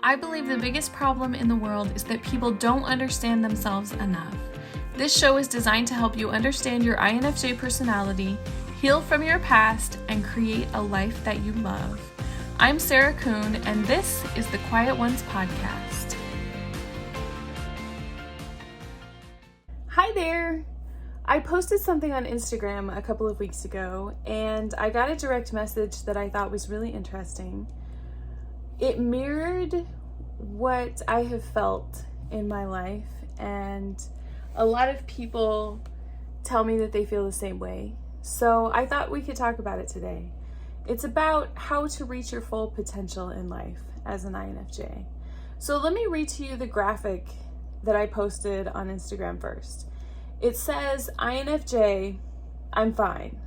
I believe the biggest problem in the world is that people don't understand themselves enough. This show is designed to help you understand your INFJ personality, heal from your past, and create a life that you love. I'm Sarah Kuhn, and this is the Quiet Ones Podcast. Hi there! I posted something on Instagram a couple of weeks ago, and I got a direct message that I thought was really interesting. It mirrored what I have felt in my life, and a lot of people tell me that they feel the same way. So I thought we could talk about it today. It's about how to reach your full potential in life as an INFJ. So let me read to you the graphic that I posted on Instagram first. It says, INFJ, I'm fine.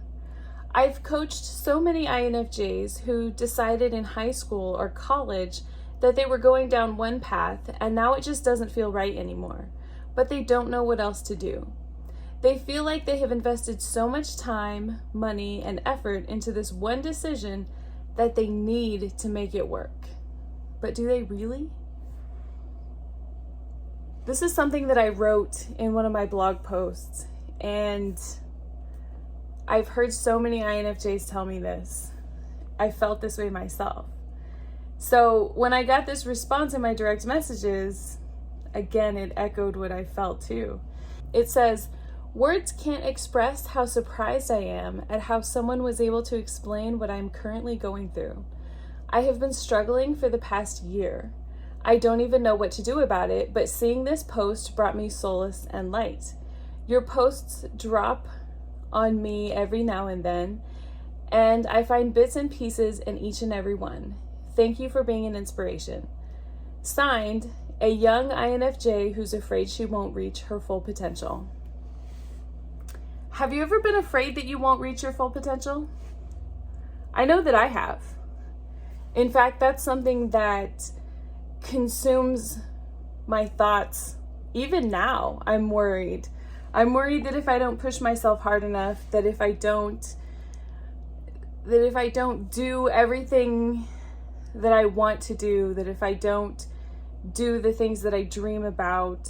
I've coached so many INFJs who decided in high school or college that they were going down one path and now it just doesn't feel right anymore, but they don't know what else to do. They feel like they have invested so much time, money, and effort into this one decision that they need to make it work. But do they really? This is something that I wrote in one of my blog posts, and I've heard so many INFJs tell me this. I felt this way myself. So when I got this response in my direct messages, again, it echoed what I felt too. It says, words can't express how surprised I am at how someone was able to explain what I'm currently going through. I have been struggling for the past year. I don't even know what to do about it, but seeing this post brought me solace and light. Your posts drop on me every now and then, and I find bits and pieces in each and every one. Thank you for being an inspiration. Signed, a young INFJ who's afraid she won't reach her full potential. Have you ever been afraid that you won't reach your full potential? I know that I have. In fact, that's something that consumes my thoughts. Even now, I'm worried. I'm worried that if I don't push myself hard enough, that if I don't do everything that I want to do, that if I don't do the things that I dream about,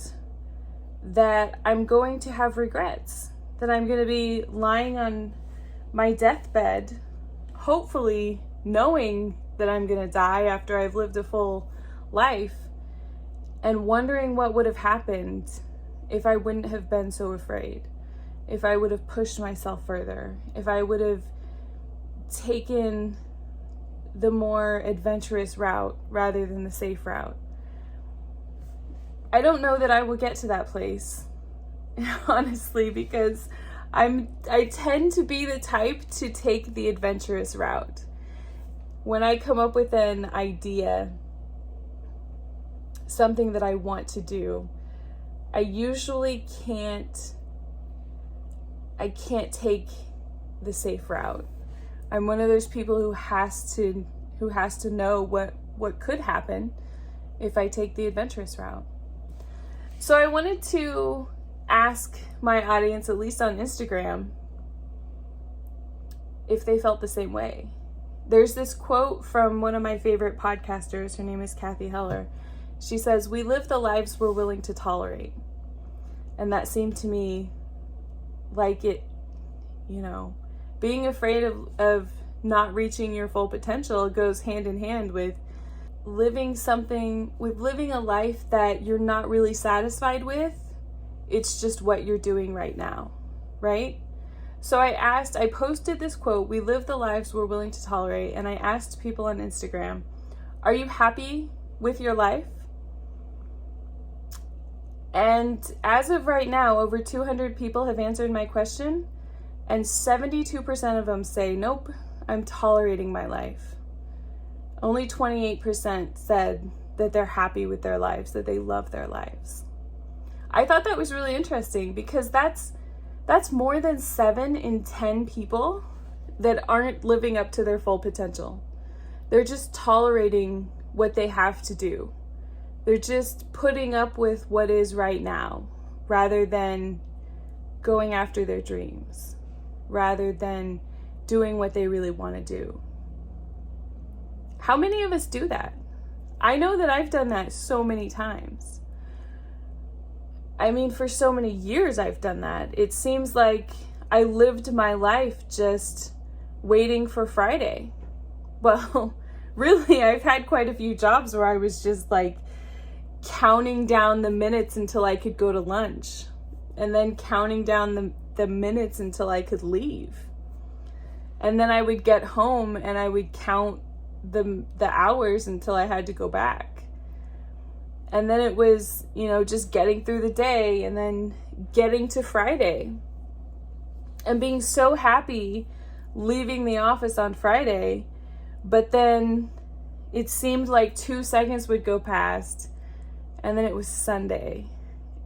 that I'm going to have regrets, that I'm going to be lying on my deathbed, hopefully knowing that I'm going to die after I've lived a full life, and wondering what would have happened if I wouldn't have been so afraid, if I would have pushed myself further, if I would have taken the more adventurous route rather than the safe route. I don't know that I will get to that place, honestly, because I tend to be the type to take the adventurous route. When I come up with an idea, something that I want to do, I usually can't take the safe route. I'm one of those people who has to know what could happen if I take the adventurous route. So I wanted to ask my audience, at least on Instagram, if they felt the same way. There's this quote from one of my favorite podcasters. Her name is Kathy Heller. She says, "We live the lives we're willing to tolerate." And that seemed to me like it, being afraid of not reaching your full potential goes hand in hand with living a life that you're not really satisfied with. It's just what you're doing right now, right? So I posted this quote, "We live the lives we're willing to tolerate," and I asked people on Instagram, are you happy with your life? And as of right now, over 200 people have answered my question, and 72% of them say, nope, I'm tolerating my life. Only 28% said that they're happy with their lives, that they love their lives. I thought that was really interesting because that's more than 7 in 10 people that aren't living up to their full potential. They're just tolerating what they have to do. They're just putting up with what is right now rather than going after their dreams, rather than doing what they really want to do. How many of us do that? I know that I've done that so many times. I mean, for so many years I've done that. It seems like I lived my life just waiting for Friday. Well, really, I've had quite a few jobs where I was just like counting down the minutes until I could go to lunch, and then counting down the minutes until I could leave. And then I would get home and I would count the hours until I had to go back. And then it was, just getting through the day and then getting to Friday and being so happy leaving the office on Friday. But then it seemed like 2 seconds would go past, and then it was Sunday.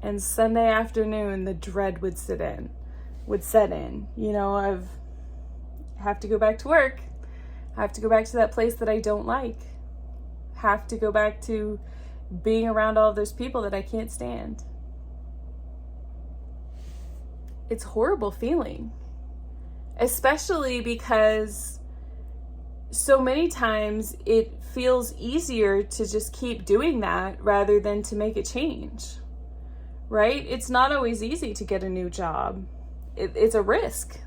And Sunday afternoon, the dread would set in. I have to go back to work. I have to go back to that place that I don't like. Have to go back to being around all of those people that I can't stand. It's a horrible feeling, especially because so many times it feels easier to just keep doing that rather than to make a change, right? It's not always easy to get a new job. It's a risk.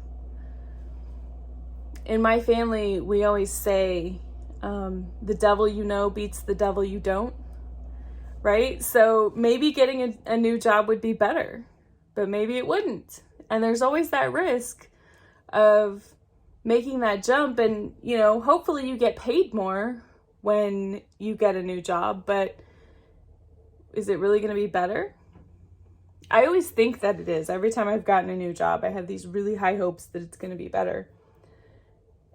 In my family, we always say, the devil you know beats the devil you don't, right? So maybe getting a new job would be better, but maybe it wouldn't. And there's always that risk of making that jump, and, hopefully you get paid more when you get a new job, but is it really going to be better? I always think that it is. Every time I've gotten a new job, I have these really high hopes that it's going to be better.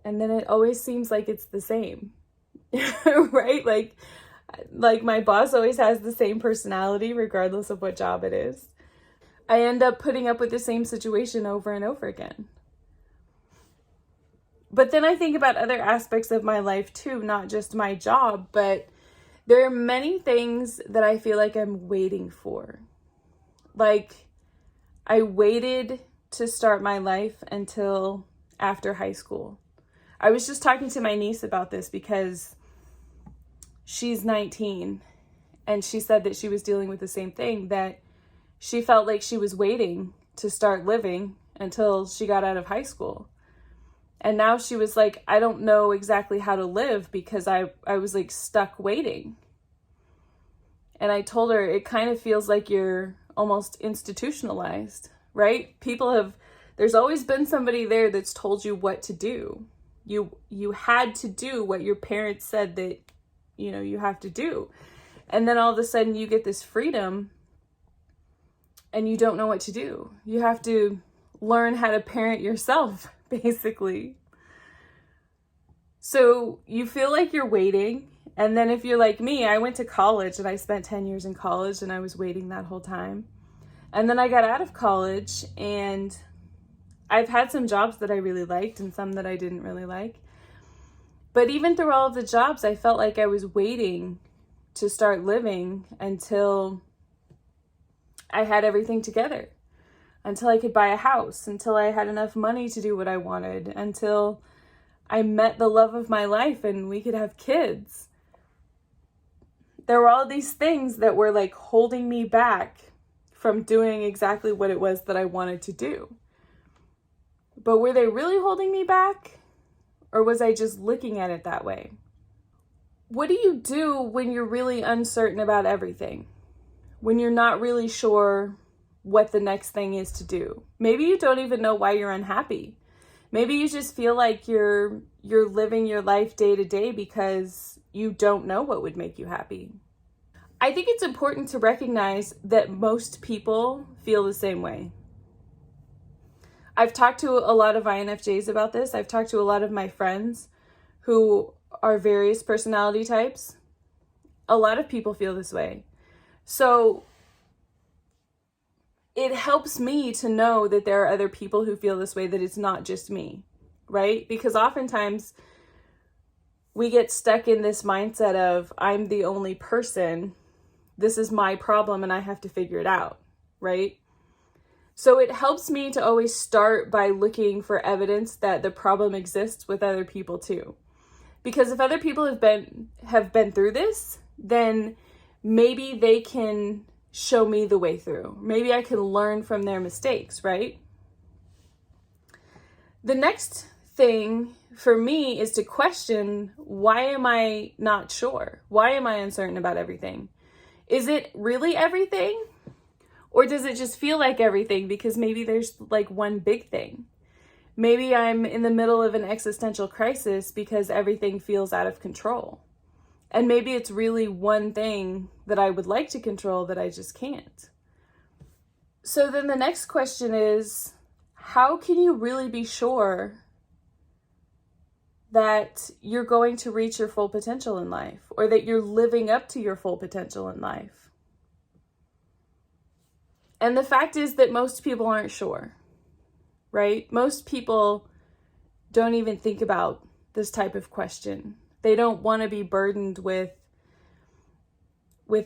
And then it always seems like it's the same, right? Like my boss always has the same personality, regardless of what job it is. I end up putting up with the same situation over and over again. But then I think about other aspects of my life too, not just my job, but there are many things that I feel like I'm waiting for. Like, I waited to start my life until after high school. I was just talking to my niece about this because she's 19, and she said that she was dealing with the same thing, that she felt like she was waiting to start living until she got out of high school. And now she was like, I don't know exactly how to live because I was like stuck waiting. And I told her, it kind of feels like you're almost institutionalized, right? There's always been somebody there that's told you what to do. You had to do what your parents said that, you have to do. And then all of a sudden you get this freedom and you don't know what to do. You have to learn how to parent yourself, basically. So you feel like you're waiting. And then if you're like me, I went to college and I spent 10 years in college and I was waiting that whole time. And then I got out of college and I've had some jobs that I really liked and some that I didn't really like. But even through all of the jobs, I felt like I was waiting to start living until I had everything together, until I could buy a house, until I had enough money to do what I wanted, until I met the love of my life and we could have kids. There were all these things that were like holding me back from doing exactly what it was that I wanted to do. But were they really holding me back? Or was I just looking at it that way? What do you do when you're really uncertain about everything? When you're not really sure what the next thing is to do? Maybe you don't even know why you're unhappy. Maybe you just feel like you're living your life day to day because you don't know what would make you happy. I think it's important to recognize that most people feel the same way. I've talked to a lot of INFJs about this. I've talked to a lot of my friends who are various personality types. A lot of people feel this way. So it helps me to know that there are other people who feel this way, that it's not just me, right? Because oftentimes we get stuck in this mindset of, I'm the only person, this is my problem and I have to figure it out, right? So it helps me to always start by looking for evidence that the problem exists with other people too. Because if other people have been through this, then maybe they can show me the way through. Maybe I can learn from their mistakes, right? The next thing for me is to question, why am I not sure? Why am I uncertain about everything? Is it really everything? Or does it just feel like everything because maybe there's like one big thing? Maybe I'm in the middle of an existential crisis because everything feels out of control. And maybe it's really one thing that I would like to control that I just can't. So then the next question is, how can you really be sure that you're going to reach your full potential in life, or that you're living up to your full potential in life? And the fact is that most people aren't sure, right? Most people don't even think about this type of question. They don't want to be burdened with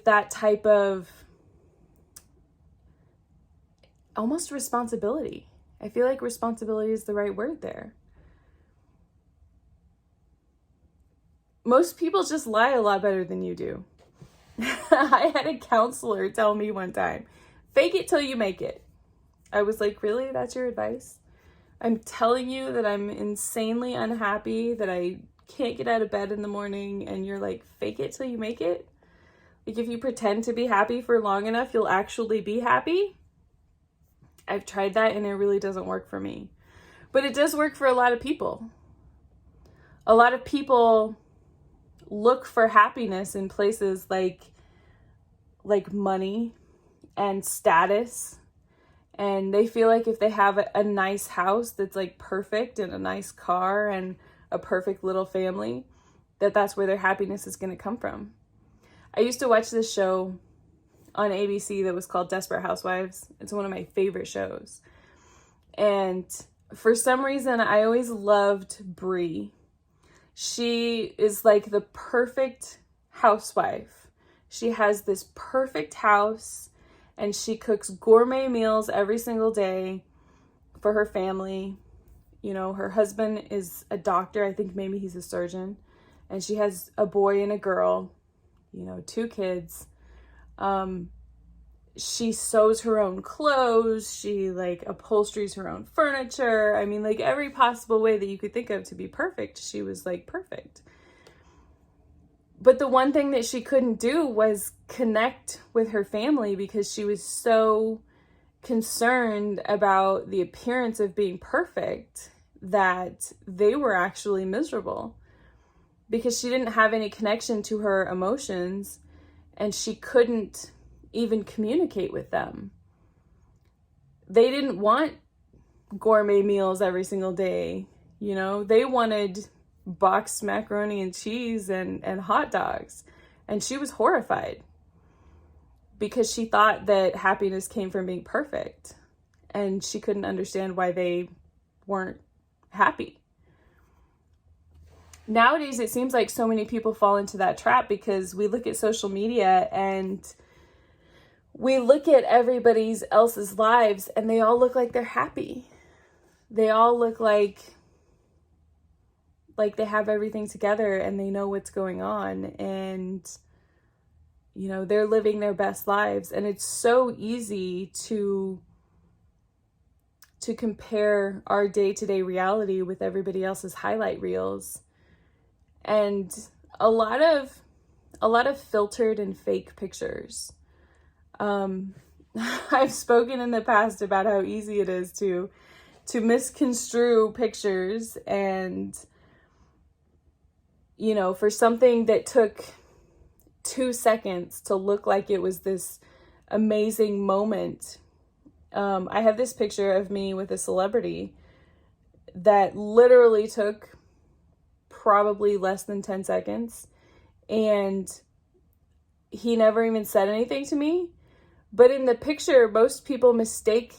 that type of almost responsibility. I feel like responsibility is the right word there. Most people just lie a lot better than you do. I had a counselor tell me one time, fake it till you make it. I was like, really? That's your advice? I'm telling you that I'm insanely unhappy, that I can't get out of bed in the morning, and you're like, fake it till you make it? Like, if you pretend to be happy for long enough, you'll actually be happy? I've tried that and it really doesn't work for me. But it does work for a lot of people. A lot of people look for happiness in places like money and status. And they feel like if they have a nice house that's like perfect, and a nice car and a perfect little family, that's where their happiness is going to come from. I used to watch this show on ABC that was called Desperate Housewives. It's one of my favorite shows. And for some reason, I always loved Brie. She is like the perfect housewife. She has this perfect house, and she cooks gourmet meals every single day for her family. You know, her husband is a doctor. I think maybe he's a surgeon. And she has a boy and a girl, 2 kids. She sews her own clothes. She upholsteries her own furniture. I mean, every possible way that you could think of to be perfect, she was perfect. But the one thing that she couldn't do was connect with her family, because she was so concerned about the appearance of being perfect that they were actually miserable, because she didn't have any connection to her emotions, and she couldn't even communicate with them. They didn't want gourmet meals every single day. They wanted boxed macaroni and cheese and hot dogs. And she was horrified, because she thought that happiness came from being perfect, and she couldn't understand why they weren't happy. Nowadays, it seems like so many people fall into that trap, because we look at social media and we look at everybody else's lives, and they all look like they're happy. They all look like they have everything together, and they know what's going on, and they're living their best lives. And it's so easy to compare our day-to-day reality with everybody else's highlight reels, and a lot of filtered and fake pictures. I've spoken in the past about how easy it is to misconstrue pictures, and for something that took 2 seconds to look like it was this amazing moment. I have this picture of me with a celebrity that literally took probably less than 10 seconds, and he never even said anything to me. But in the picture, most people mistake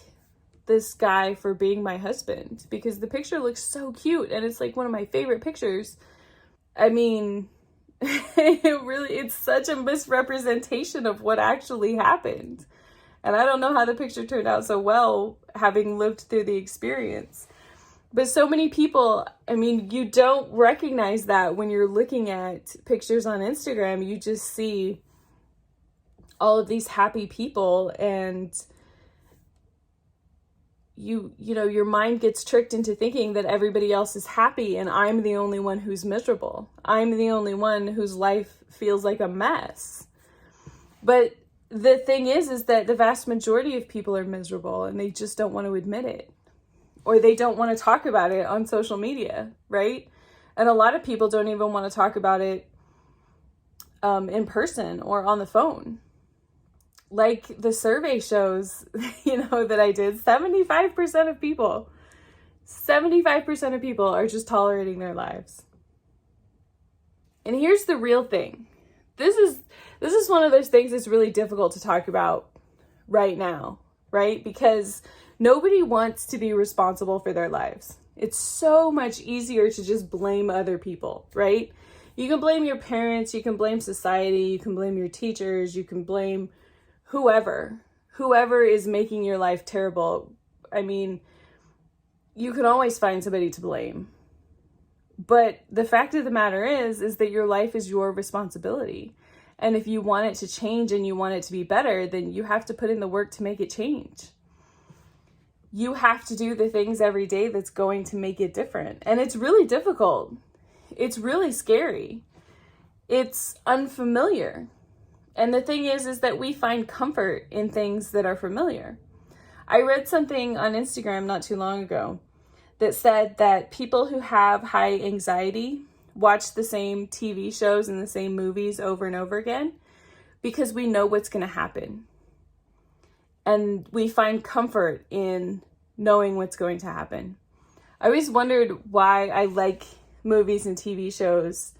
this guy for being my husband, because the picture looks so cute, and it's one of my favorite pictures. I mean, it's such a misrepresentation of what actually happened. And I don't know how the picture turned out so well, having lived through the experience. But so many people, I mean, you don't recognize that when you're looking at pictures on Instagram. You just see all of these happy people, and you know, your mind gets tricked into thinking that everybody else is happy and I'm the only one who's miserable. I'm the only one whose life feels like a mess. But the thing is that the vast majority of people are miserable and they just don't want to admit it, or they don't want to talk about it on social media, right? And a lot of people don't even want to talk about it in person or on the phone. Like the survey shows, you know, that I did, 75% of people are just tolerating their lives. And here's the real thing. This is one of those things that's really difficult to talk about right now, right? Because nobody wants to be responsible for their lives. It's so much easier to just blame other people, right? You can blame your parents, you can blame society, you can blame your teachers, you can blame whoever is making your life terrible. I mean, you can always find somebody to blame. But the fact of the matter is that your life is your responsibility. And if you want it to change and you want it to be better, then you have to put in the work to make it change. You have to do the things every day that's going to make it different. And it's really difficult. It's really scary. It's unfamiliar. And the thing is that we find comfort in things that are familiar. I read something on Instagram not too long ago that said that people who have high anxiety watch the same TV shows and the same movies over and over again because we know what's going to happen. And we find comfort in knowing what's going to happen. I always wondered why I like movies and TV shows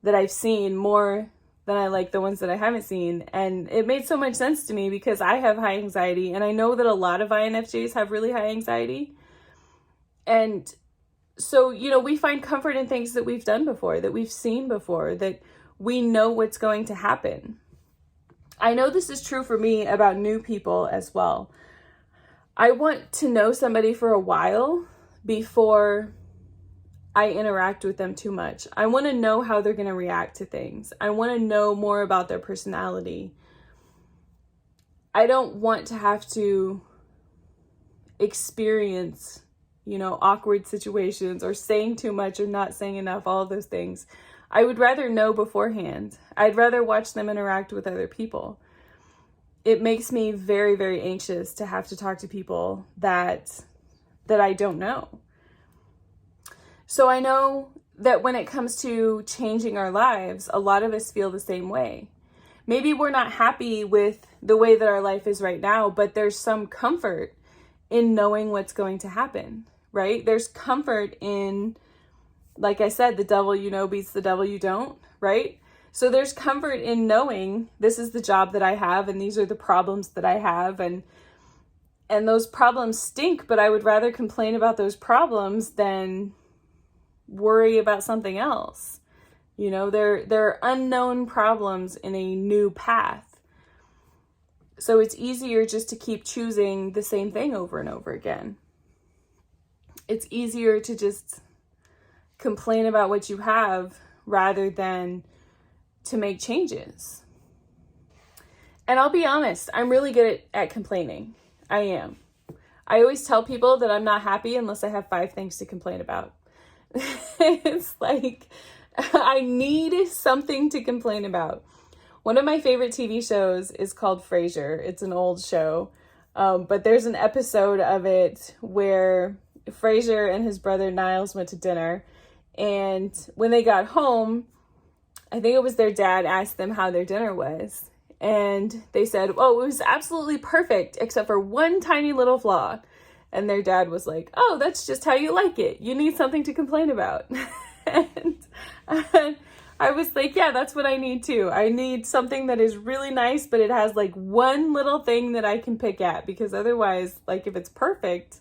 that I've seen more than I like the ones that I haven't seen. And it made so much sense to me because I have high anxiety, and I know that a lot of INFJs have really high anxiety. And so, you know, we find comfort in things that we've done before, that we've seen before, that we know what's going to happen. I know this is true for me about new people as well. I want to know somebody for a while before I interact with them too much. I want to know how they're going to react to things. I want to know more about their personality. I don't want to have to experience, you know, awkward situations or saying too much or not saying enough, all of those things. I would rather know beforehand. I'd rather watch them interact with other people. It makes me very, very anxious to have to talk to people that I don't know. So I know that when it comes to changing our lives, a lot of us feel the same way. Maybe we're not happy with the way that our life is right now, but there's some comfort in knowing what's going to happen, right? There's comfort in, like I said, the devil you know beats the devil you don't, right? So there's comfort in knowing this is the job that I have and these are the problems that I have, and those problems stink, but I would rather complain about those problems than worry about something else. You know, they're unknown problems in a new path. So it's easier just to keep choosing the same thing over and over again. It's easier to just complain about what you have rather than to make changes. And I'll be honest, I'm really good at complaining. I am. I always tell people that I'm not happy unless I have 5 things to complain about. It's like I need something to complain about. One of my favorite TV shows is called Frasier. It's an old show, but there's an episode of it where Frasier and his brother Niles went to dinner, and when they got home, I think it was their dad asked them how their dinner was, and they said, "Oh, it was absolutely perfect except for one tiny little flaw." And their dad was like, "Oh, that's just how you like it. You need something to complain about." And I was like, yeah, that's what I need too. I need something that is really nice, but it has like one little thing that I can pick at, because otherwise, like if it's perfect,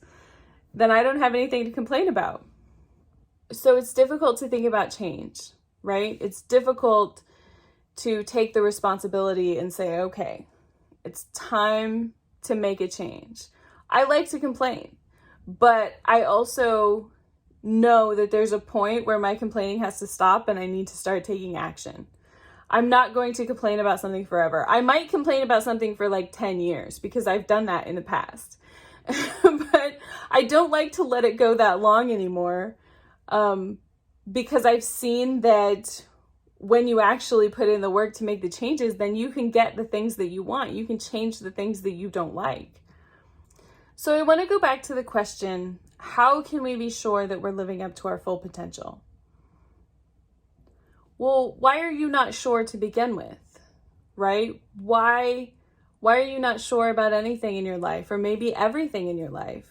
then I don't have anything to complain about. So it's difficult to think about change, right? It's difficult to take the responsibility and say, okay, it's time to make a change. I like to complain, but I also know that there's a point where my complaining has to stop and I need to start taking action. I'm not going to complain about something forever. I might complain about something for like 10 years because I've done that in the past. But I don't like to let it go that long anymore, because I've seen that when you actually put in the work to make the changes, then you can get the things that you want. You can change the things that you don't like. So I want to go back to the question, how can we be sure that we're living up to our full potential? Well, why are you not sure to begin with, right? Why are you not sure about anything in your life, or maybe everything in your life?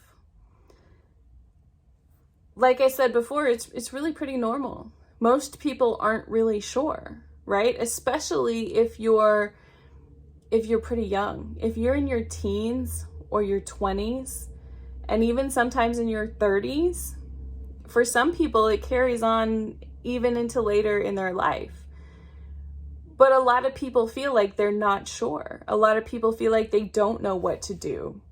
Like I said before, it's really pretty normal. Most people aren't really sure, right? Especially if you're pretty young. If you're in your teens or your 20s, and even sometimes in your 30s, for some people it carries on even into later in their life. But a lot of people feel like they're not sure. A lot of people feel like they don't know what to do.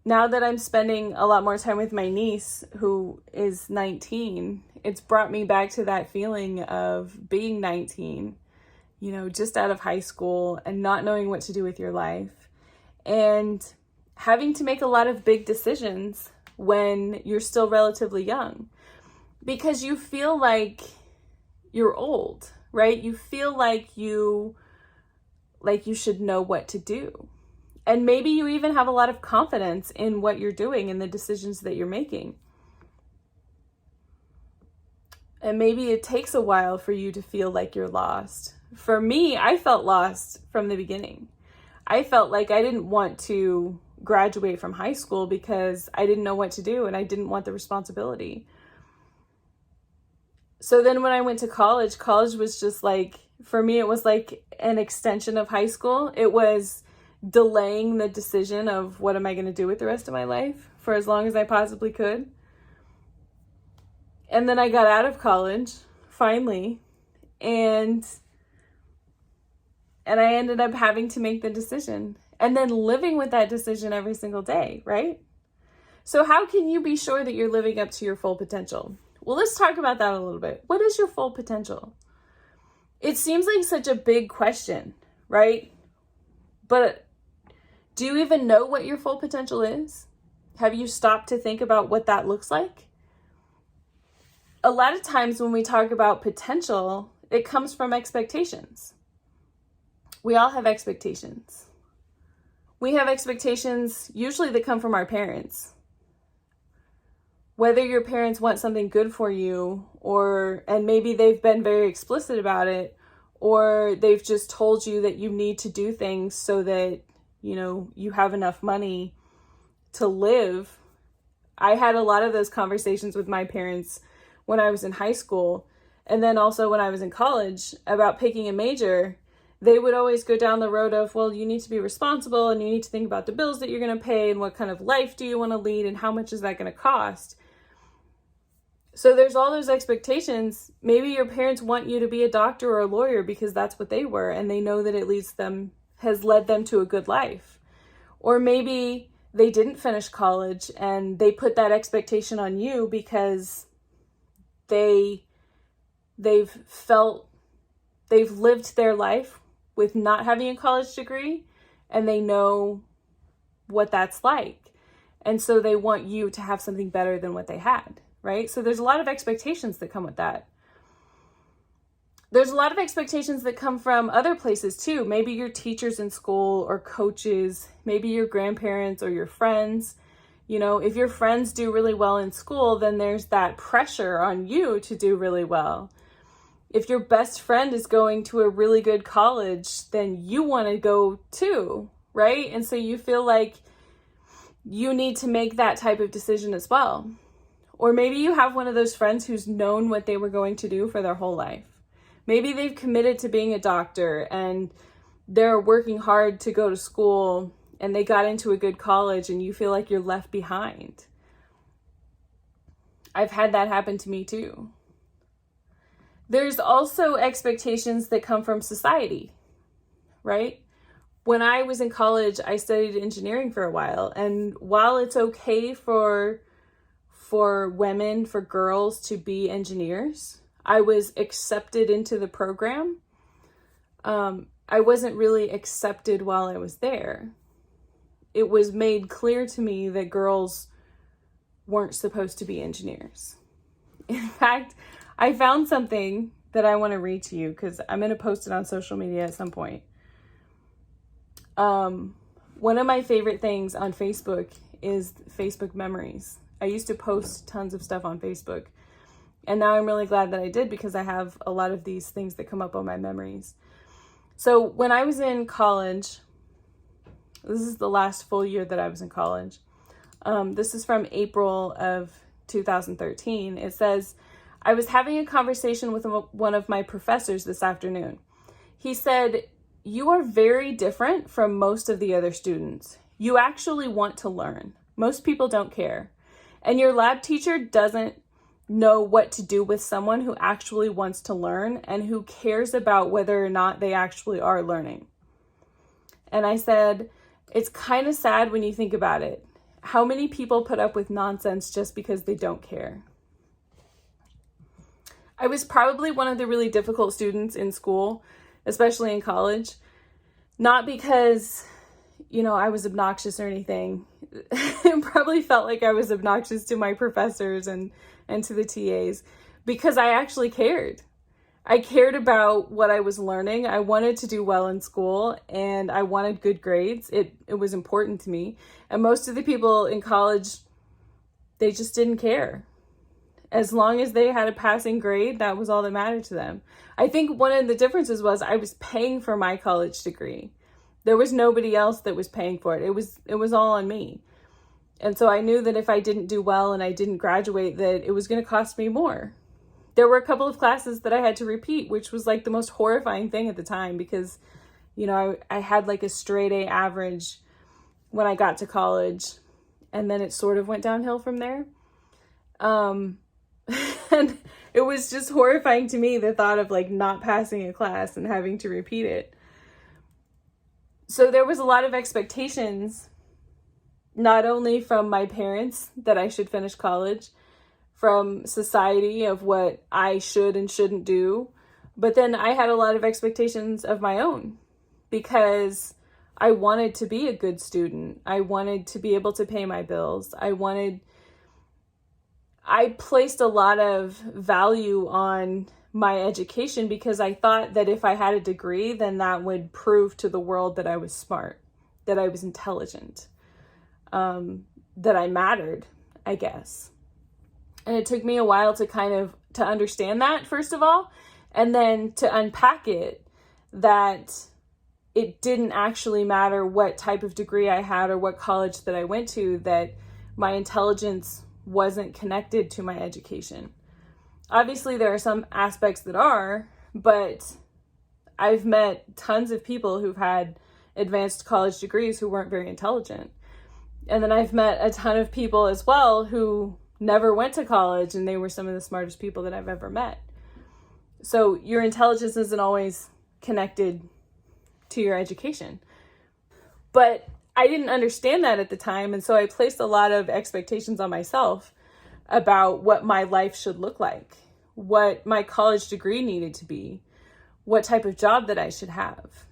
Now that I'm spending a lot more time with my niece, who is 19, it's brought me back to that feeling of being 19, just out of high school and not knowing what to do with your life, and having to make a lot of big decisions when you're still relatively young, because you feel like you're old, right? You feel like you should know what to do. And maybe you even have a lot of confidence in what you're doing and the decisions that you're making. And maybe it takes a while for you to feel like you're lost. For me, I felt lost from the beginning. I felt like I didn't want to graduate from high school because I didn't know what to do and I didn't want the responsibility. So then when I went to college was just like, for me, it was like an extension of high school. It was delaying the decision of what am I going to do with the rest of my life for as long as I possibly could. And then I got out of college, finally, and I ended up having to make the decision and then living with that decision every single day, right? So how can you be sure that you're living up to your full potential? Well, let's talk about that a little bit. What is your full potential? It seems like such a big question, right? But do you even know what your full potential is? Have you stopped to think about what that looks like? A lot of times when we talk about potential, it comes from expectations. We all have expectations. We have expectations usually that come from our parents. Whether your parents want something good for you, and maybe they've been very explicit about it, or they've just told you that you need to do things so that, you have enough money to live. I had a lot of those conversations with my parents when I was in high school, and then also when I was in college about picking a major. They would always go down the road of, well, you need to be responsible and you need to think about the bills that you're going to pay and what kind of life do you want to lead and how much is that going to cost. So there's all those expectations. Maybe your parents want you to be a doctor or a lawyer because that's what they were and they know that it has led them to a good life. Or maybe they didn't finish college and they put that expectation on you because they've lived their life with not having a college degree and they know what that's like. And so they want you to have something better than what they had, right? So there's a lot of expectations that come with that. There's a lot of expectations that come from other places too. Maybe your teachers in school or coaches, maybe your grandparents or your friends. If your friends do really well in school, then there's that pressure on you to do really well. If your best friend is going to a really good college, then you want to go too, right? And so you feel like you need to make that type of decision as well. Or maybe you have one of those friends who's known what they were going to do for their whole life. Maybe they've committed to being a doctor and they're working hard to go to school and they got into a good college and you feel like you're left behind. I've had that happen to me too. There's also expectations that come from society, right? When I was in college, I studied engineering for a while. And while it's okay for for women, for girls to be engineers. I was accepted into the program. I wasn't really accepted while I was there. It was made clear to me that girls weren't supposed to be engineers. In fact, I found something that I want to read to you because I'm going to post it on social media at some point. One of my favorite things on Facebook is Facebook memories. I used to post tons of stuff on Facebook, and now I'm really glad that I did because I have a lot of these things that come up on my memories. So when I was in college, this is the last full year that I was in college. This is from April of 2013. It says, I was having a conversation with one of my professors this afternoon. He said, "You are very different from most of the other students. You actually want to learn. Most people don't care. And your lab teacher doesn't know what to do with someone who actually wants to learn and who cares about whether or not they actually are learning." And I said, it's kind of sad when you think about it. How many people put up with nonsense just because they don't care? I was probably one of the really difficult students in school, especially in college. Not because, I was obnoxious or anything. It probably felt like I was obnoxious to my professors and to the TAs because I actually cared. I cared about what I was learning. I wanted to do well in school and I wanted good grades. It was important to me. And most of the people in college, they just didn't care. As long as they had a passing grade, that was all that mattered to them. I think one of the differences was I was paying for my college degree. There was nobody else that was paying for it. It was all on me. And so I knew that if I didn't do well and I didn't graduate, that it was going to cost me more. There were a couple of classes that I had to repeat, which was like the most horrifying thing at the time because, I had like a straight A average when I got to college, and then it sort of went downhill from there. And it was just horrifying to me, the thought of like not passing a class and having to repeat it. So there was a lot of expectations, not only from my parents that I should finish college, from society of what I should and shouldn't do, but then I had a lot of expectations of my own because I wanted to be a good student. I wanted to be able to pay my bills. I placed a lot of value on my education because I thought that if I had a degree, then that would prove to the world that I was smart, that I was intelligent, that I mattered, I guess. And it took me a while to understand that, first of all, and then to unpack it, that it didn't actually matter what type of degree I had or what college that I went to, that my intelligence wasn't connected to my education. Obviously, there are some aspects that are, but I've met tons of people who've had advanced college degrees who weren't very intelligent. And then I've met a ton of people as well who never went to college and they were some of the smartest people that I've ever met. So your intelligence isn't always connected to your education. But I didn't understand that at the time, and so I placed a lot of expectations on myself about what my life should look like, what my college degree needed to be, what type of job that I should have.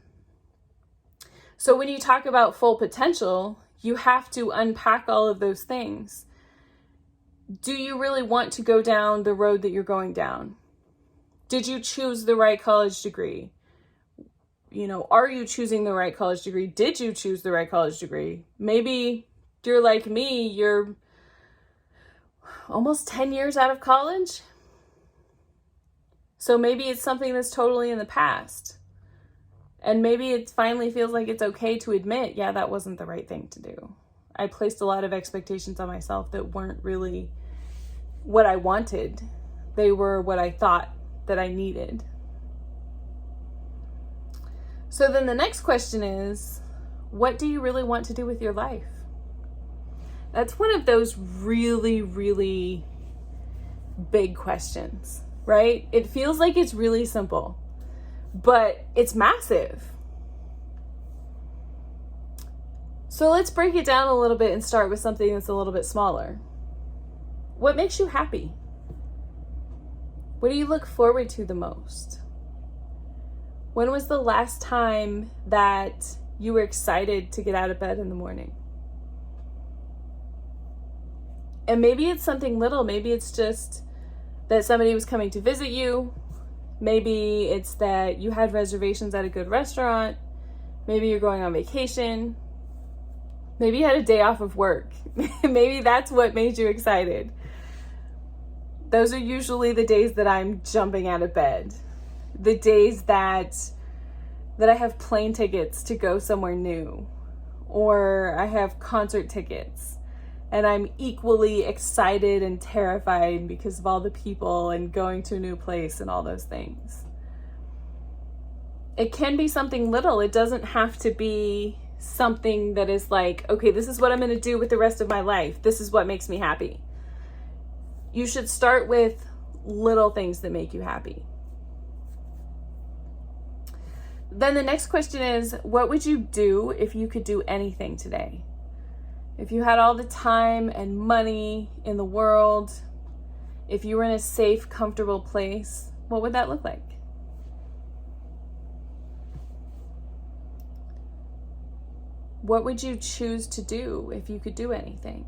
So when you talk about full potential, you have to unpack all of those things. Do you really want to go down the road that you're going down? Did you choose the right college degree? Are you choosing the right college degree? Did you choose the right college degree? Maybe you're like me, you're almost 10 years out of college. So maybe it's something that's totally in the past. And maybe it finally feels like it's okay to admit, yeah, that wasn't the right thing to do. I placed a lot of expectations on myself that weren't really what I wanted. They were what I thought that I needed. So then the next question is, what do you really want to do with your life? That's one of those really, really big questions, right? It feels like it's really simple, but it's massive. So let's break it down a little bit and start with something that's a little bit smaller. What makes you happy? What do you look forward to the most? When was the last time that you were excited to get out of bed in the morning? And maybe it's something little. Maybe it's just that somebody was coming to visit you. Maybe it's that you had reservations at a good restaurant. Maybe you're going on vacation. Maybe you had a day off of work. Maybe that's what made you excited. Those are usually the days that I'm jumping out of bed. The days that I have plane tickets to go somewhere new, or I have concert tickets, and I'm equally excited and terrified because of all the people and going to a new place and all those things. It can be something little. It doesn't have to be something that is like, okay, this is what I'm going to do with the rest of my life. This is what makes me happy. You should start with little things that make you happy. Then the next question is, what would you do if you could do anything today? If you had all the time and money in the world, if you were in a safe, comfortable place, what would that look like? What would you choose to do if you could do anything?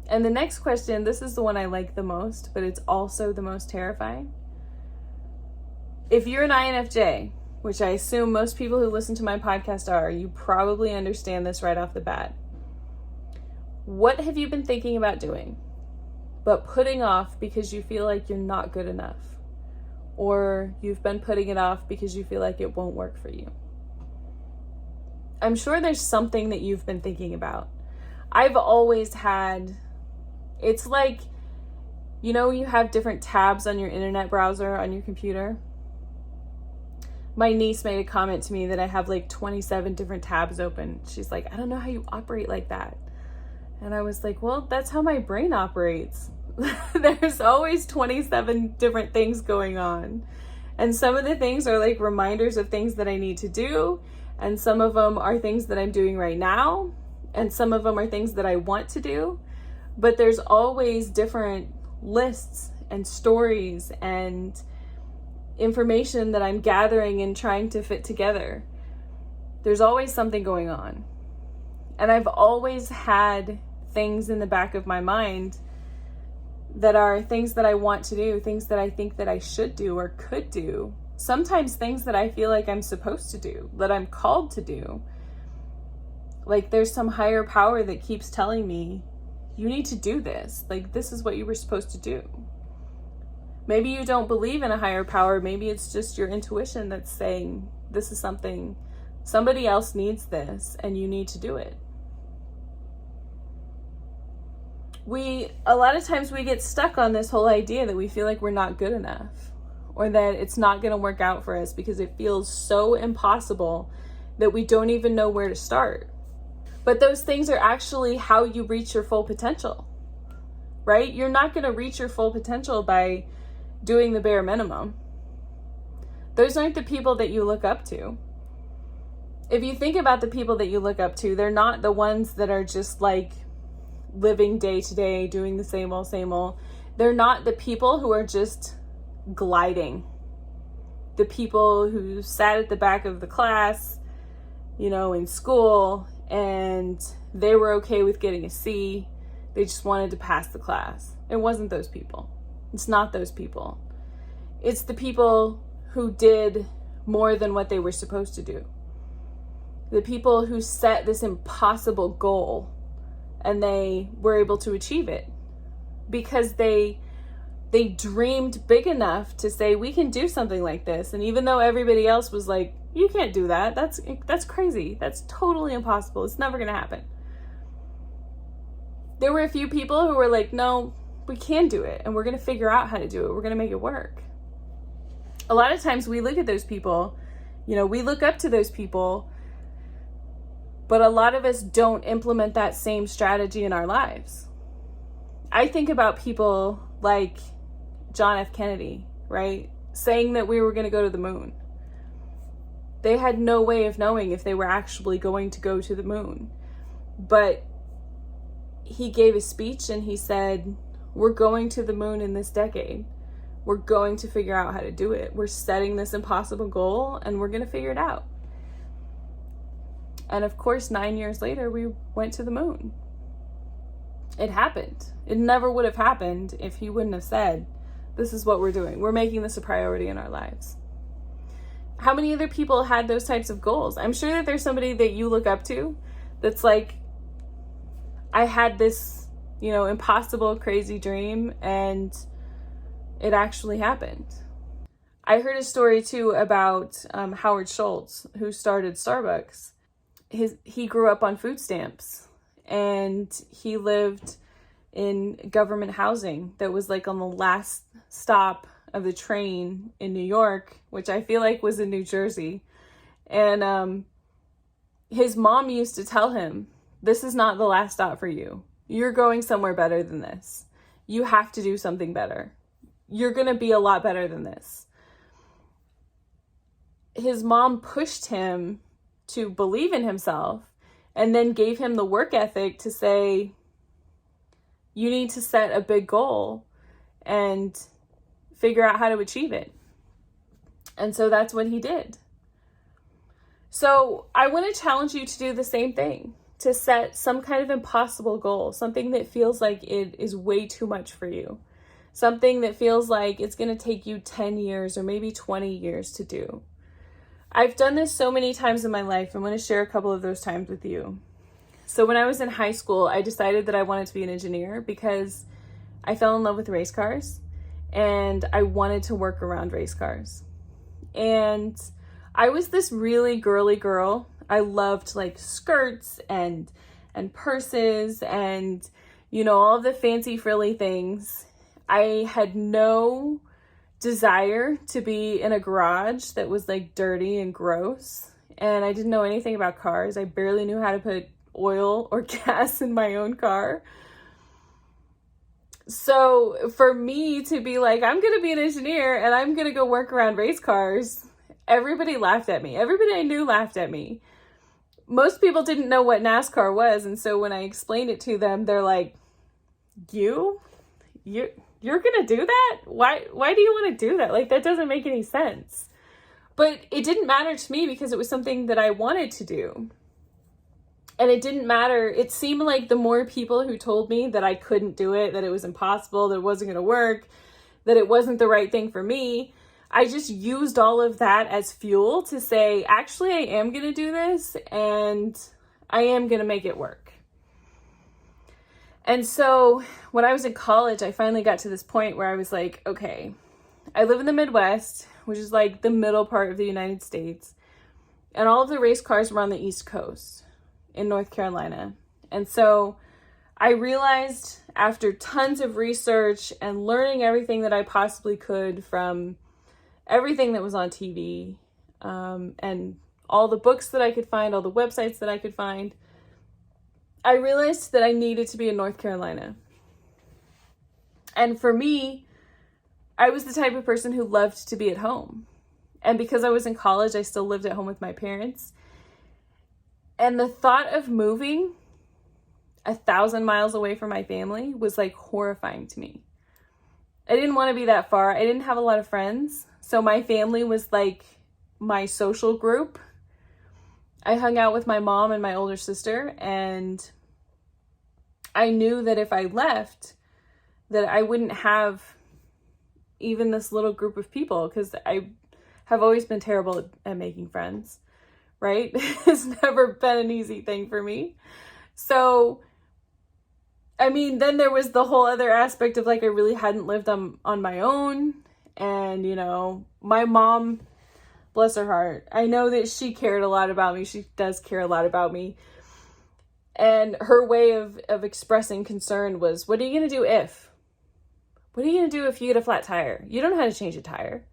And the next question, this is the one I like the most, but it's also the most terrifying. If you're an INFJ, which I assume most people who listen to my podcast are, you probably understand this right off the bat. What have you been thinking about doing, but putting off because you feel like you're not good enough? Or you've been putting it off because you feel like it won't work for you? I'm sure there's something that you've been thinking about. I've always had, it's like, you have different tabs on your internet browser on your computer. My niece made a comment to me that I have like 27 different tabs open. She's like, I don't know how you operate like that. And I was like, well, that's how my brain operates. There's always 27 different things going on. And some of the things are like reminders of things that I need to do. And some of them are things that I'm doing right now. And some of them are things that I want to do. But there's always different lists and stories and information that I'm gathering and trying to fit together. There's always something going on. And I've always had things in the back of my mind that are things that I want to do, things that I think that I should do or could do. Sometimes things that I feel like I'm supposed to do, that I'm called to do. Like there's some higher power that keeps telling me, you need to do this. Like this is what you were supposed to do. Maybe you don't believe in a higher power. Maybe it's just your intuition that's saying, this is something, somebody else needs this and you need to do it. A lot of times we get stuck on this whole idea that we feel like we're not good enough or that it's not going to work out for us because it feels so impossible that we don't even know where to start. But those things are actually how you reach your full potential, right? You're not going to reach your full potential by doing the bare minimum. Those aren't the people that you look up to. If you think about the people that you look up to, they're not the ones that are just like living day to day, doing the same old. They're not the people who are just gliding. The people who sat at the back of the class, in school, and they were okay with getting a C. They just wanted to pass the class. It wasn't those people. It's not those people. It's the people who did more than what they were supposed to do. The people who set this impossible goal and they were able to achieve it because they dreamed big enough to say, we can do something like this. And even though everybody else was like, you can't do that. That's crazy. That's totally impossible. It's never going to happen. There were a few people who were like, no, we can do it. And we're going to figure out how to do it. We're going to make it work. A lot of times we look at those people, we look up to those people, but a lot of us don't implement that same strategy in our lives. I think about people like John F. Kennedy, right? Saying that we were going to go to the moon. They had no way of knowing if they were actually going to go to the moon. But he gave a speech and he said, we're going to the moon in this decade. We're going to figure out how to do it. We're setting this impossible goal and we're going to figure it out. And of course, 9 years later, we went to the moon. It happened. It never would have happened if he wouldn't have said, this is what we're doing. We're making this a priority in our lives. How many other people had those types of goals? I'm sure that there's somebody that you look up to that's like, I had this, impossible, crazy dream and it actually happened. I heard a story too about Howard Schultz, who started Starbucks. He grew up on food stamps and he lived in government housing that was like on the last stop of the train in New York, which I feel like was in New Jersey. And his mom used to tell him, this is not the last stop for you. You're going somewhere better than this. You have to do something better. You're going to be a lot better than this. His mom pushed him to believe in himself and then gave him the work ethic to say, you need to set a big goal and figure out how to achieve it. And so that's what he did. So I want to challenge you to do the same thing, to set some kind of impossible goal, something that feels like it is way too much for you, something that feels like it's going to take you 10 years or maybe 20 years to do. I've done this so many times in my life. I'm going to share a couple of those times with you. So when I was in high school, I decided that I wanted to be an engineer because I fell in love with race cars and I wanted to work around race cars. And I was this really girly girl. I loved like skirts and purses and, all the fancy frilly things. I had no desire to be in a garage that was like dirty and gross. And I didn't know anything about cars. I barely knew how to put oil or gas in my own car. So for me to be like, I'm going to be an engineer and I'm going to go work around race cars, everybody laughed at me. Everybody I knew laughed at me. Most people didn't know what NASCAR was. And so when I explained it to them, they're like, you're going to do that? Why do you want to do that? Like, that doesn't make any sense. But it didn't matter to me because it was something that I wanted to do. And it didn't matter. It seemed like the more people who told me that I couldn't do it, that it was impossible, that it wasn't going to work, that it wasn't the right thing for me, I just used all of that as fuel to say, actually, I am going to do this and I am going to make it work. And so when I was in college, I finally got to this point where I was like, okay, I live in the Midwest, which is like the middle part of the United States. And all of the race cars were on the East Coast in North Carolina. And so I realized after tons of research and learning everything that I possibly could from everything that was on TV, and all the books that I could find, all the websites that I could find, I realized that I needed to be in North Carolina. And for me, I was the type of person who loved to be at home. And because I was in college, I still lived at home with my parents. And the thought of moving 1,000 miles away from my family was like horrifying to me. I didn't want to be that far. I didn't have a lot of friends. So my family was like my social group. I hung out with my mom and my older sister, and I knew that if I left, that I wouldn't have even this little group of people, because I have always been terrible at making friends, right? It's never been an easy thing for me. So, I mean, then there was the whole other aspect of like, I really hadn't lived on my own. And, my mom, bless her heart, I know that she cared a lot about me. She does care a lot about me. And her way of expressing concern was, what are you going to do if? What are you going to do if you get a flat tire? You don't know how to change a tire.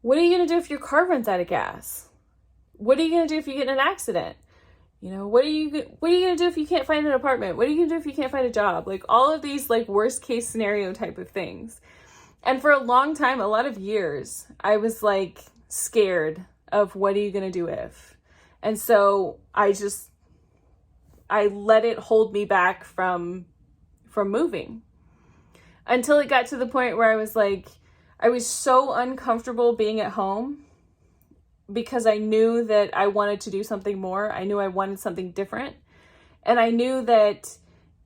What are you going to do if your car runs out of gas? What are you going to do if you get in an accident? What are you going to do if you can't find an apartment? What are you going to do if you can't find a job? Like all of these like worst case scenario type of things. And for a long time, a lot of years, I was like scared of what are you going to do if? And so I just I let it hold me back from moving, until it got to the point where I was like, I was so uncomfortable being at home because I knew that I wanted to do something more. I knew I wanted something different. And I knew that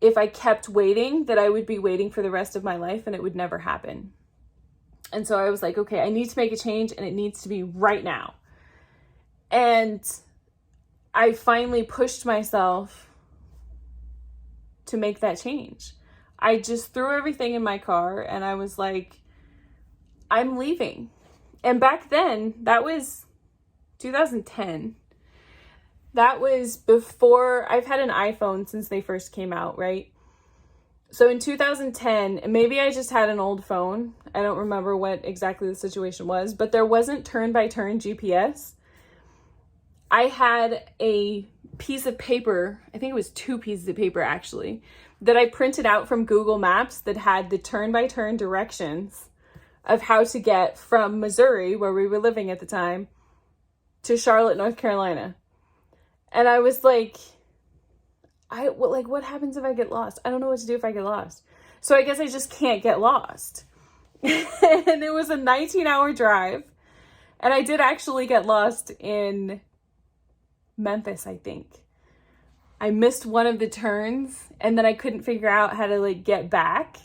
if I kept waiting, that I would be waiting for the rest of my life and it would never happen. And so I was like, okay, I need to make a change and it needs to be right now. And I finally pushed myself to make that change. I just threw everything in my car and I was like, I'm leaving. And back then, that was 2010. That was before, I've had an iPhone since they first came out, right? So in 2010, and maybe I just had an old phone. I don't remember what exactly the situation was, but there wasn't turn-by-turn GPS. I had a piece of paper, I think it was 2 pieces of paper actually, that I printed out from Google Maps that had the turn-by-turn directions of how to get from Missouri, where we were living at the time, to Charlotte, North Carolina. And I was like, what happens if I get lost? I don't know what to do if I get lost. So I guess I just can't get lost. And it was a 19-hour drive. And I did actually get lost in Memphis, I think. I missed one of the turns and then I couldn't figure out how to get back.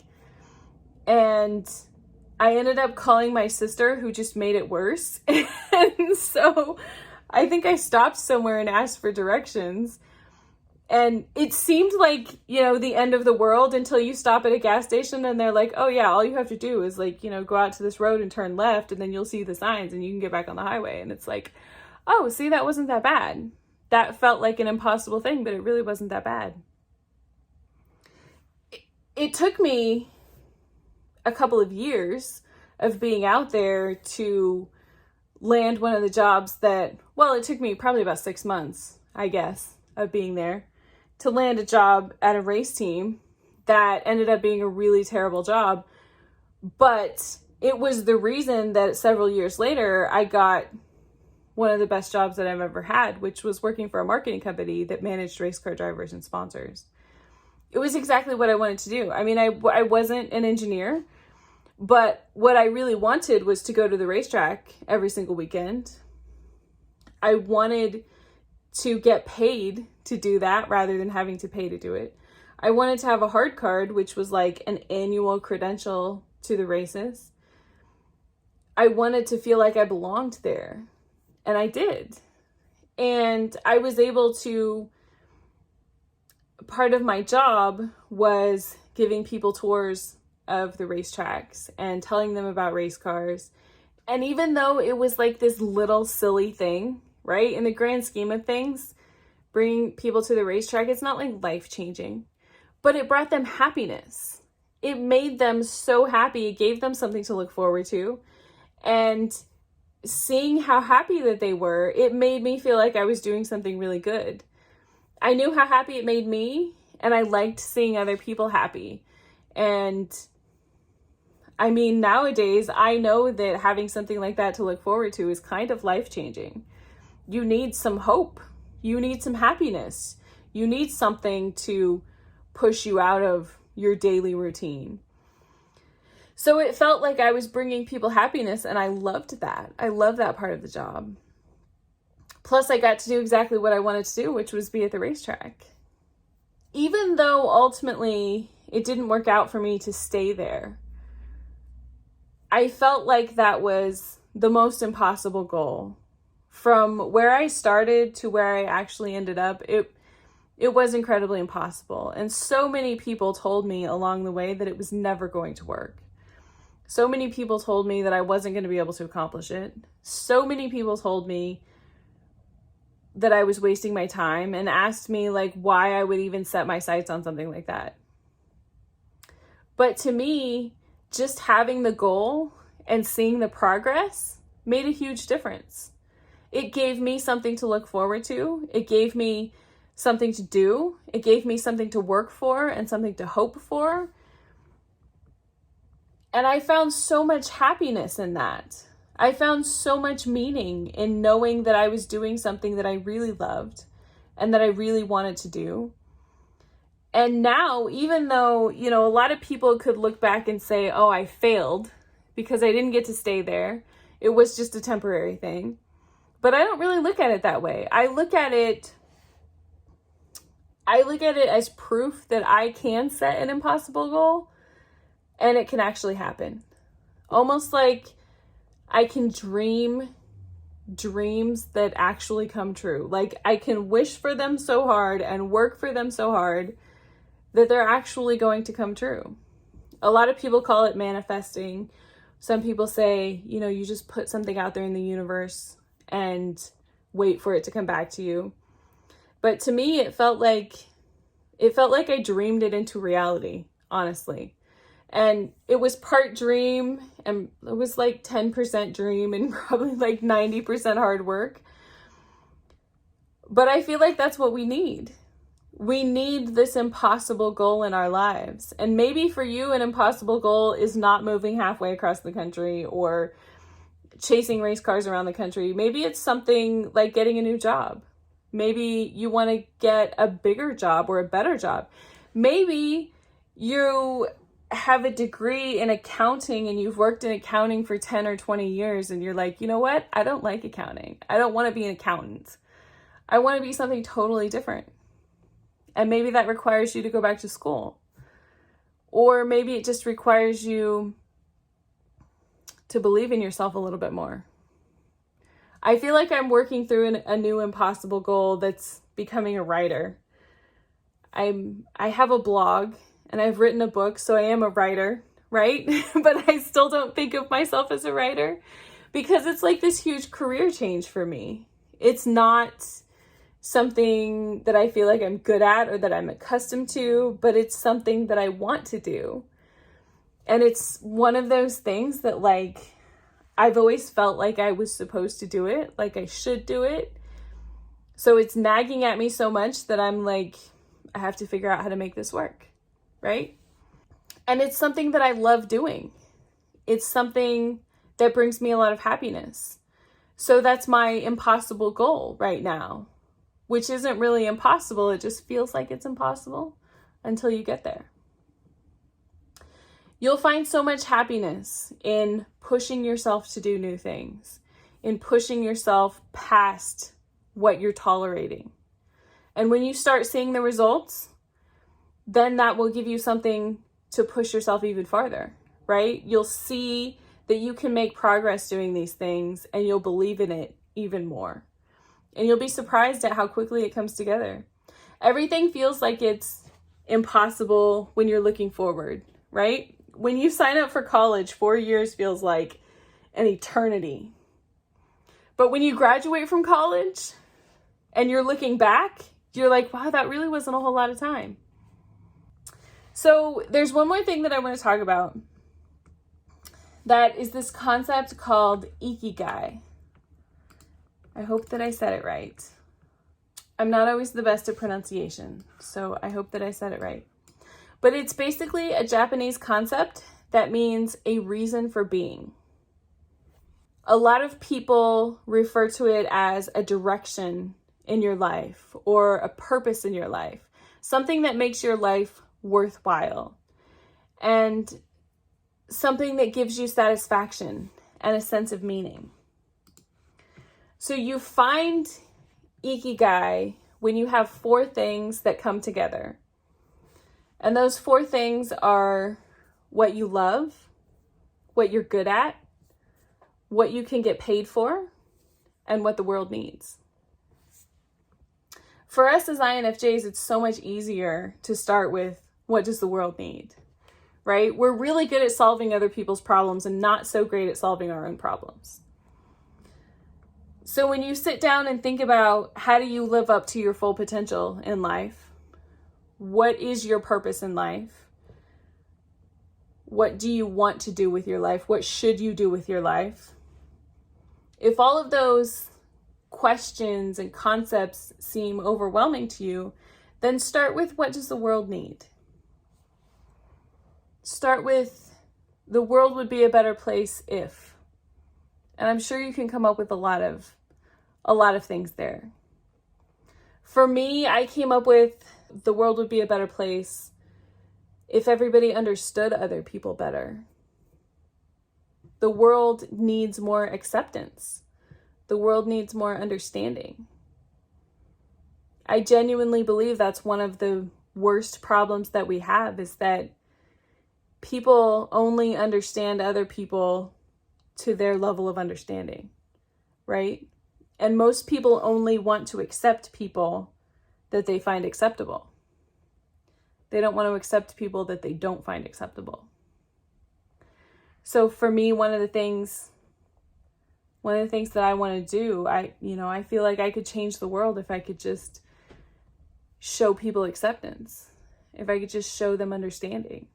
And I ended up calling my sister, who just made it worse. And so I think I stopped somewhere and asked for directions. And it seemed like, the end of the world until you stop at a gas station and they're like, oh yeah, all you have to do is go out to this road and turn left and then you'll see the signs and you can get back on the highway. And it's like, oh, see, that wasn't that bad. That felt like an impossible thing, but it really wasn't that bad. It took me a couple of years of being out there to land one of the jobs that, it took me probably about 6 months, I guess, of being there to land a job at a race team that ended up being a really terrible job. But it was the reason that several years later, I got one of the best jobs that I've ever had, which was working for a marketing company that managed race car drivers and sponsors. It was exactly what I wanted to do. I mean, I wasn't an engineer, but what I really wanted was to go to the racetrack every single weekend. I wanted to get paid to do that rather than having to pay to do it. I wanted to have a hard card, which was like an annual credential to the races. I wanted to feel like I belonged there, and I did. And I was able to, part of my job was giving people tours of the racetracks and telling them about race cars. And even though it was like this little silly thing, right? In the grand scheme of things, bringing people to the racetrack, it's not like life-changing, but it brought them happiness. It made them so happy. It gave them something to look forward to. And seeing how happy that they were, it made me feel like I was doing something really good. I knew how happy it made me, and I liked seeing other people happy. And I mean, nowadays, I know that having something like that to look forward to is kind of life-changing. You need some hope. You need some happiness. You need something to push you out of your daily routine. So it felt like I was bringing people happiness, and I loved that. I love that part of the job. Plus, I got to do exactly what I wanted to do, which was be at the racetrack. Even though ultimately it didn't work out for me to stay there, I felt like that was the most impossible goal. From where I started to where I actually ended up, it was incredibly impossible. And so many people told me along the way that it was never going to work. So many people told me that I wasn't going to be able to accomplish it. So many people told me that I was wasting my time and asked me why I would even set my sights on something like that. But to me, just having the goal and seeing the progress made a huge difference. It gave me something to look forward to. It gave me something to do. It gave me something to work for and something to hope for. And I found so much happiness in that. I found so much meaning in knowing that I was doing something that I really loved and that I really wanted to do. And now, even though, you know, a lot of people could look back and say, oh, I failed because I didn't get to stay there. It was just a temporary thing. But I don't really look at it that way. I look at it as proof that I can set an impossible goal and it can actually happen. Almost like I can dream dreams that actually come true. Like I can wish for them so hard and work for them so hard that they're actually going to come true. A lot of people call it manifesting. Some people say, you know, you just put something out there in the universe and wait for it to come back to you. But to me, it felt like I dreamed it into reality, honestly. And it was part dream, and it was like 10% dream and probably like 90% hard work. But I feel like that's what we need. We need this impossible goal in our lives. And maybe for you, an impossible goal is not moving halfway across the country or chasing race cars around the country. Maybe it's something like getting a new job. Maybe you want to get a bigger job or a better job. Maybe you have a degree in accounting and you've worked in accounting for 10 or 20 years and you're like, you know what? I don't like accounting. I don't want to be an accountant. I want to be something totally different. And maybe that requires you to go back to school. Or maybe it just requires you to believe in yourself a little bit more. I feel like I'm working through a new impossible goal that's becoming a writer. I have a blog and I've written a book, so I am a writer, right? But I still don't think of myself as a writer because it's like this huge career change for me. It's not something that I feel like I'm good at or that I'm accustomed to, but it's something that I want to do. And it's one of those things that like, I've always felt like I was supposed to do it, like I should do it. So it's nagging at me so much that I'm like, I have to figure out how to make this work, right? And it's something that I love doing. It's something that brings me a lot of happiness. So that's my impossible goal right now, which isn't really impossible. It just feels like it's impossible until you get there. You'll find so much happiness in pushing yourself to do new things, in pushing yourself past what you're tolerating. And when you start seeing the results, then that will give you something to push yourself even farther, right? You'll see that you can make progress doing these things and you'll believe in it even more. And you'll be surprised at how quickly it comes together. Everything feels like it's impossible when you're looking forward, right? When you sign up for college, 4 years feels like an eternity. But when you graduate from college and you're looking back, you're like, wow, that really wasn't a whole lot of time. So there's one more thing that I want to talk about. That is this concept called Ikigai. I hope that I said it right. I'm not always the best at pronunciation, so I hope that I said it right. But it's basically a Japanese concept that means a reason for being. A lot of people refer to it as a direction in your life or a purpose in your life, something that makes your life worthwhile and something that gives you satisfaction and a sense of meaning. So you find Ikigai when you have 4 things that come together. And those 4 things are what you love, what you're good at, what you can get paid for, and what the world needs. For us as INFJs, it's so much easier to start with what does the world need, right? We're really good at solving other people's problems and not so great at solving our own problems. So when you sit down and think about how do you live up to your full potential in life, what is your purpose in life? What do you want to do with your life? What should you do with your life? If all of those questions and concepts seem overwhelming to you, then start with what does the world need? Start with the world would be a better place if. And I'm sure you can come up with a lot of things there. For me, I came up with The world would be a better place if everybody understood other people better. The world needs more acceptance. The world needs more understanding. I genuinely believe that's one of the worst problems that we have, is that people only understand other people to their level of understanding, right? And most people only want to accept people that they find acceptable. They don't want to accept people that they don't find acceptable. So for me, one of the things that I want to do, I feel like I could change the world if I could just show people acceptance. If I could just show them understanding.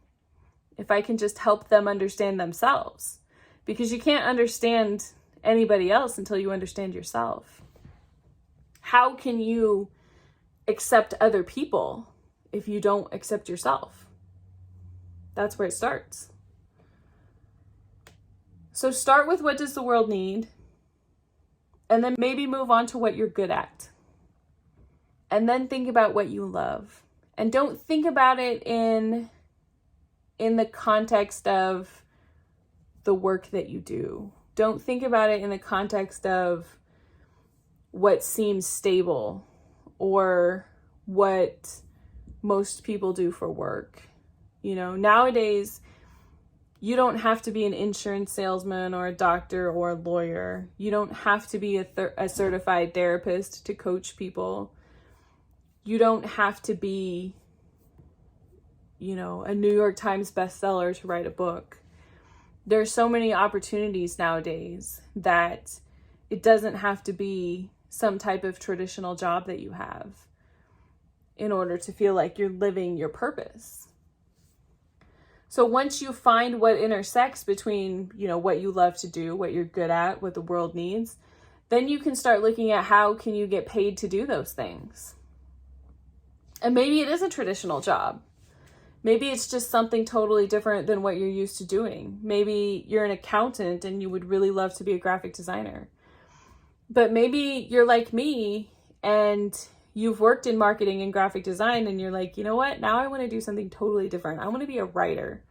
If I can just help them understand themselves. Because you can't understand anybody else until you understand yourself. How can you accept other people if you don't accept yourself? That's where it starts. So start with, what does the world need? And then maybe move on to what you're good at. And then think about what you love. And don't think about it in the context of the work that you do. Don't think about it in the context of what seems stable or what most people do for work. Nowadays, you don't have to be an insurance salesman or a doctor or a lawyer. You don't have to be a certified therapist to coach people. You don't have to be, a New York Times bestseller to write a book. There's so many opportunities nowadays that it doesn't have to be some type of traditional job that you have in order to feel like you're living your purpose. So once you find what intersects between, what you love to do, what you're good at, what the world needs, then you can start looking at how can you get paid to do those things. And maybe it is a traditional job. Maybe it's just something totally different than what you're used to doing. Maybe you're an accountant and you would really love to be a graphic designer. But maybe you're like me and you've worked in marketing and graphic design and you're like, you know what? Now I want to do something totally different. I want to be a writer.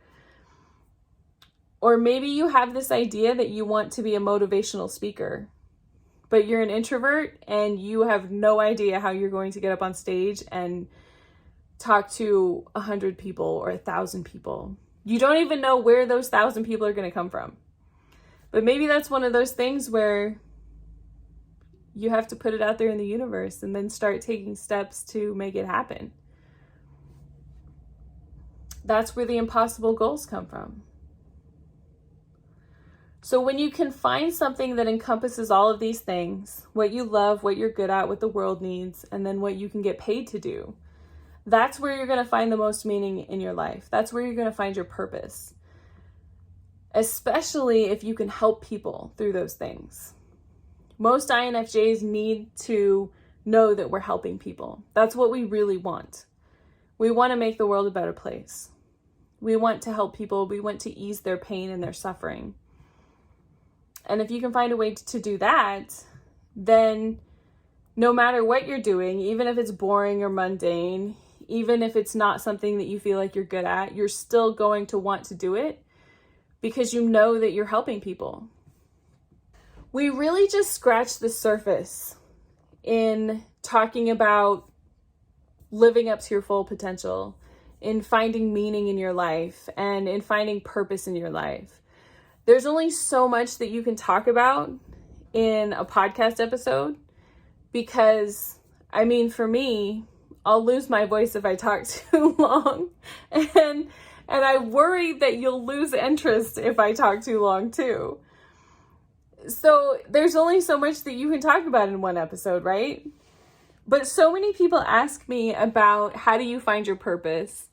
Or maybe you have this idea that you want to be a motivational speaker, but you're an introvert and you have no idea how you're going to get up on stage and talk to 100 people or 1,000 people. You don't even know where those 1,000 people are going to come from. But maybe that's one of those things where you have to put it out there in the universe and then start taking steps to make it happen. That's where the impossible goals come from. So when you can find something that encompasses all of these things, what you love, what you're good at, what the world needs, and then what you can get paid to do, that's where you're going to find the most meaning in your life. That's where you're going to find your purpose. Especially if you can help people through those things. Most INFJs need to know that we're helping people. That's what we really want. We want to make the world a better place. We want to help people. We want to ease their pain and their suffering. And if you can find a way to do that, then no matter what you're doing, even if it's boring or mundane, even if it's not something that you feel like you're good at, you're still going to want to do it because you know that you're helping people. We really just scratched the surface in talking about living up to your full potential, in finding meaning in your life, and in finding purpose in your life. There's only so much that you can talk about in a podcast episode because, for me, I'll lose my voice if I talk too long. And I worry that you'll lose interest if I talk too long too. So there's only so much that you can talk about in one episode, right? But so many people ask me about how do you find your purpose?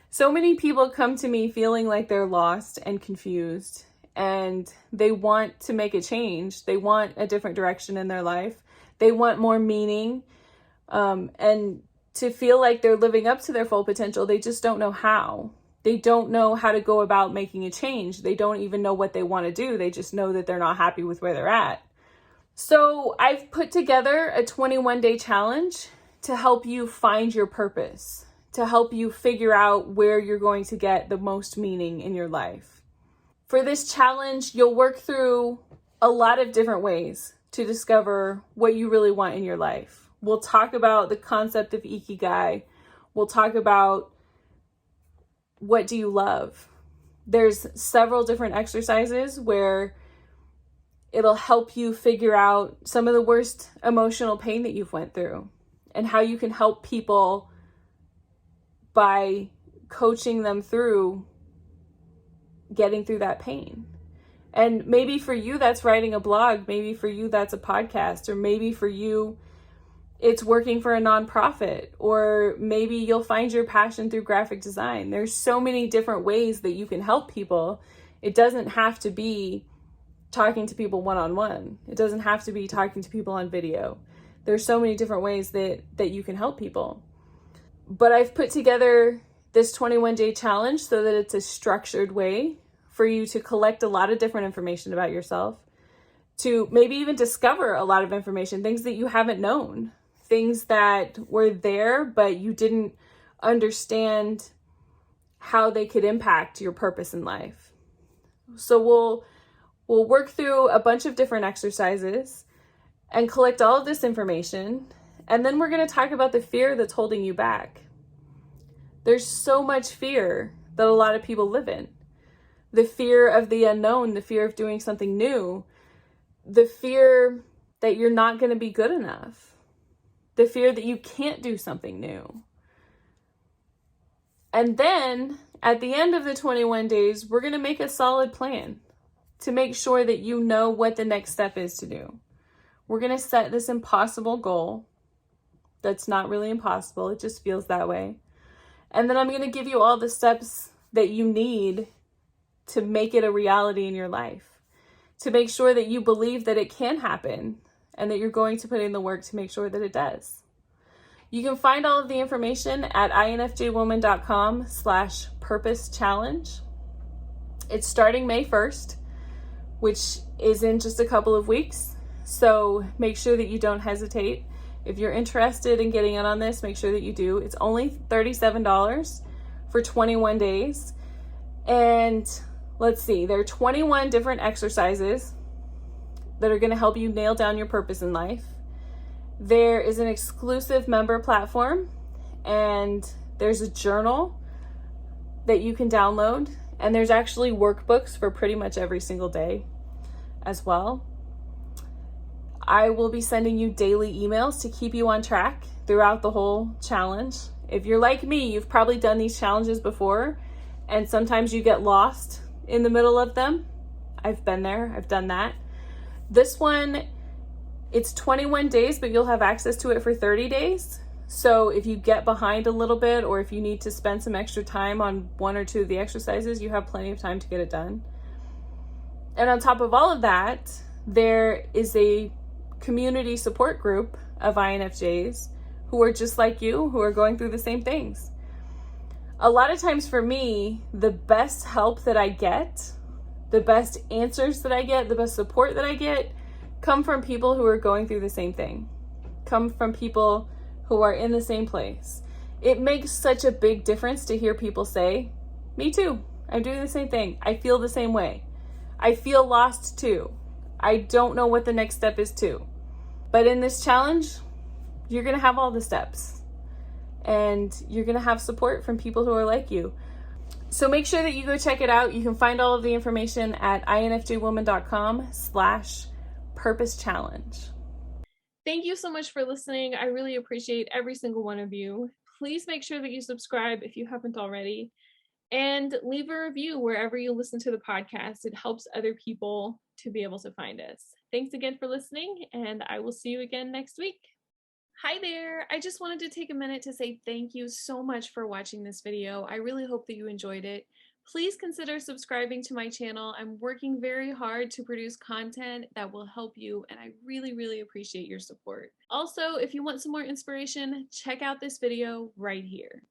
So many people come to me feeling like they're lost and confused and they want to make a change. They want a different direction in their life. They want more meaning. And to feel like they're living up to their full potential, they just don't know how. They don't know how to go about making a change. They don't even know what they want to do. They just know that they're not happy with where they're at. So I've put together a 21-day challenge to help you find your purpose, to help you figure out where you're going to get the most meaning in your life. For this challenge, you'll work through a lot of different ways to discover what you really want in your life. We'll talk about the concept of Ikigai. We'll talk about what do you love. There's several different exercises where it'll help you figure out some of the worst emotional pain that you've went through and how you can help people by coaching them through getting through that pain. And maybe for you, that's writing a blog. Maybe for you, that's a podcast. Or maybe for you, it's working for a nonprofit. Or maybe you'll find your passion through graphic design. There's so many different ways that you can help people. It doesn't have to be talking to people one-on-one. It doesn't have to be talking to people on video. There's so many different ways that you can help people. But I've put together this 21-day challenge so that it's a structured way for you to collect a lot of different information about yourself, to maybe even discover a lot of information, things that you haven't known, things that were there, but you didn't understand how they could impact your purpose in life. So we'll work through a bunch of different exercises and collect all of this information. And then we're going to talk about the fear that's holding you back. There's so much fear that a lot of people live in. The fear of the unknown, the fear of doing something new, the fear that you're not going to be good enough, the fear that you can't do something new. And then at the end of the 21 days, we're going to make a solid plan to make sure that you know what the next step is to do. We're going to set this impossible goal that's not really impossible. It just feels that way. And then I'm going to give you all the steps that you need to make it a reality in your life, to make sure that you believe that it can happen and that you're going to put in the work to make sure that it does. You can find all of the information at infjwoman.com/purpose challenge. It's starting May 1st, which is in just a couple of weeks. So make sure that you don't hesitate. If you're interested in getting in on this, make sure that you do. It's only $37 for 21 days. And let's see, there are 21 different exercises that are going to help you nail down your purpose in life. There is an exclusive member platform, and there's a journal that you can download. And there's actually workbooks for pretty much every single day as well. I will be sending you daily emails to keep you on track throughout the whole challenge. If you're like me, you've probably done these challenges before, and sometimes you get lost in the middle of them. I've been there, I've done that. This one, it's 21 days, but you'll have access to it for 30 days. So if you get behind a little bit, or if you need to spend some extra time on one or two of the exercises, you have plenty of time to get it done. And on top of all of that, there is a community support group of INFJs who are just like you, who are going through the same things. A lot of times for me, the best help that I get, the best answers that I get, the best support that I get come from people who are going through the same thing, come from people who are in the same place. It makes such a big difference to hear people say, me too, I'm doing the same thing. I feel the same way. I feel lost too. I don't know what the next step is too. But in this challenge, you're going to have all the steps, and you're going to have support from people who are like you. So make sure that you go check it out. You can find all of the information at infjwoman.com/purpose challenge. Thank you so much for listening. I really appreciate every single one of you. Please make sure that you subscribe if you haven't already, and leave a review wherever you listen to the podcast. It helps other people to be able to find us. Thanks again for listening, and I will see you again next week. Hi there. I just wanted to take a minute to say thank you so much for watching this video. I really hope that you enjoyed it. Please consider subscribing to my channel. I'm working very hard to produce content that will help you, and I really, really appreciate your support. Also, if you want some more inspiration, check out this video right here.